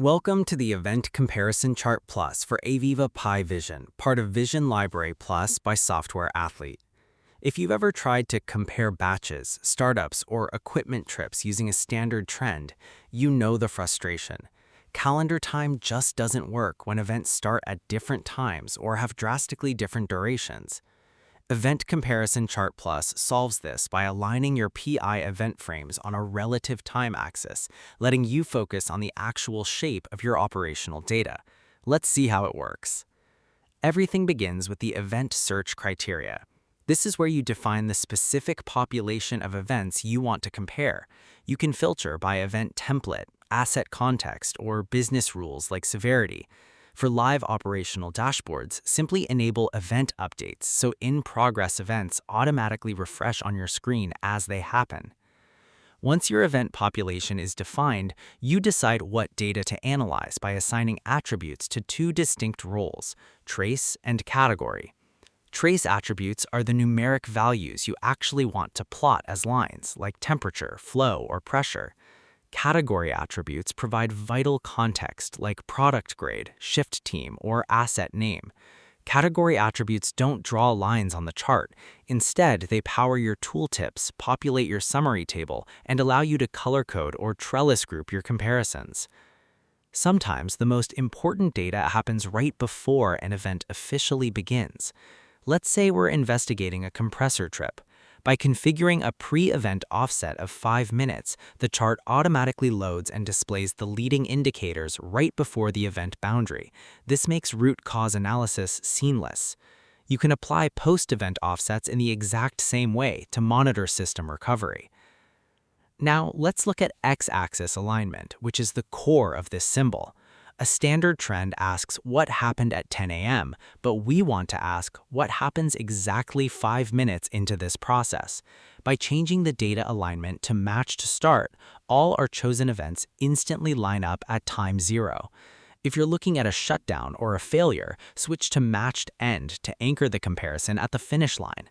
Welcome to the Event Comparison Chart Plus for AVEVA Pi Vision, part of Vision Library Plus by Software Athlete. If you've ever tried to compare batches, startups, or equipment trips using a standard trend, you know the frustration. Calendar time just doesn't work when events start at different times or have drastically different durations. Event Comparison Chart Plus solves this by aligning your PI event frames on a relative time axis, letting you focus on the actual shape of your operational data. Let's see how it works. Everything begins with the event search criteria. This is where you define the specific population of events you want to compare. You can filter by event template, asset context, or business rules like severity. For live operational dashboards, simply enable event updates so in-progress events automatically refresh on your screen as they happen. Once your event population is defined, you decide what data to analyze by assigning attributes to two distinct roles, trace and category. Trace attributes are the numeric values you actually want to plot as lines, like temperature, flow, or pressure. Category attributes provide vital context like product grade, shift team, or asset name. Category attributes don't draw lines on the chart. Instead, they power your tooltips, populate your summary table, and allow you to color code or Trellis group your comparisons. Sometimes the most important data happens right before an event officially begins. Let's say we're investigating a compressor trip. By configuring a pre-event offset of 5 minutes, the chart automatically loads and displays the leading indicators right before the event boundary. This makes root cause analysis seamless. You can apply post-event offsets in the exact same way to monitor system recovery. Now, let's look at x-axis alignment, which is the core of this symbol. A standard trend asks what happened at 10 a.m., but we want to ask what happens exactly 5 minutes into this process. By changing the data alignment to match to start, all our chosen events instantly line up at time 0. If you're looking at a shutdown or a failure, switch to matched end to anchor the comparison at the finish line.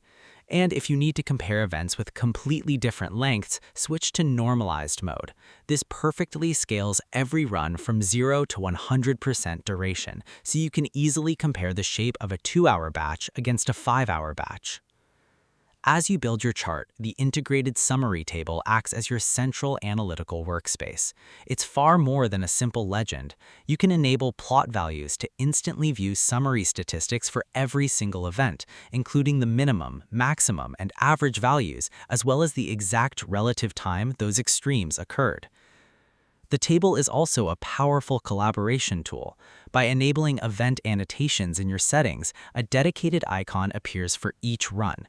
And if you need to compare events with completely different lengths, switch to Normalized mode. This perfectly scales every run from 0 to 100% duration, so you can easily compare the shape of a 2-hour batch against a 5-hour batch. As you build your chart, the integrated summary table acts as your central analytical workspace. It's far more than a simple legend. You can enable plot values to instantly view summary statistics for every single event, including the minimum, maximum, and average values, as well as the exact relative time those extremes occurred. The table is also a powerful collaboration tool. By enabling event annotations in your settings, a dedicated icon appears for each run.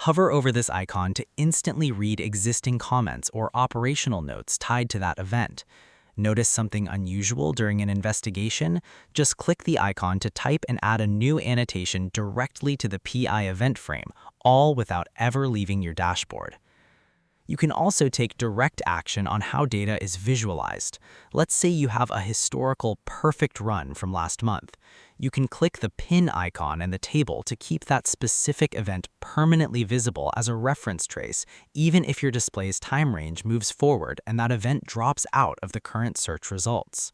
Hover over this icon to instantly read existing comments or operational notes tied to that event. Notice something unusual during an investigation? Just click the icon to type and add a new annotation directly to the PI event frame, all without ever leaving your dashboard. You can also take direct action on how data is visualized. Let's say you have a historical perfect run from last month. You can click the pin icon in the table to keep that specific event permanently visible as a reference trace, even if your display's time range moves forward and that event drops out of the current search results.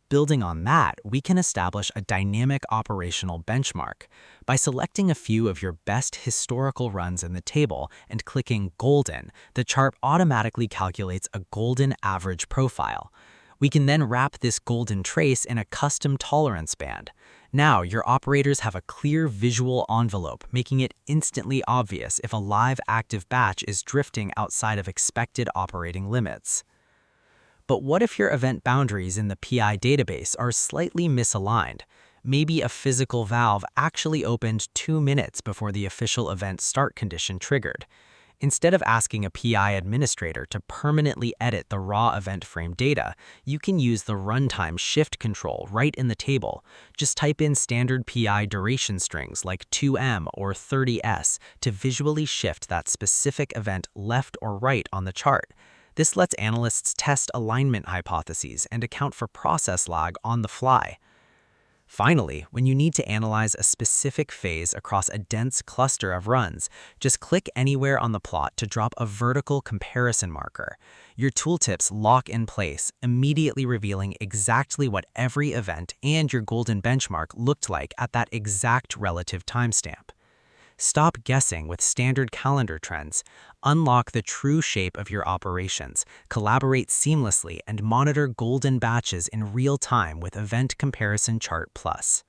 Building on that, we can establish a dynamic operational benchmark. By selecting a few of your best historical runs in the table and clicking Golden, the chart automatically calculates a golden average profile. We can then wrap this golden trace in a custom tolerance band. Now, your operators have a clear visual envelope, making it instantly obvious if a live active batch is drifting outside of expected operating limits. But what if your event boundaries in the PI database are slightly misaligned? Maybe a physical valve actually opened 2 minutes before the official event start condition triggered. Instead of asking a PI administrator to permanently edit the raw event frame data, you can use the runtime shift control right in the table. Just type in standard PI duration strings like 2M or 30S to visually shift that specific event left or right on the chart. This lets analysts test alignment hypotheses and account for process lag on the fly. Finally, when you need to analyze a specific phase across a dense cluster of runs, just click anywhere on the plot to drop a vertical comparison marker. Your tooltips lock in place, immediately revealing exactly what every event and your golden benchmark looked like at that exact relative timestamp. Stop guessing with standard calendar trends. Unlock the true shape of your operations, collaborate seamlessly, and monitor golden batches in real time with Event Comparison Chart Plus.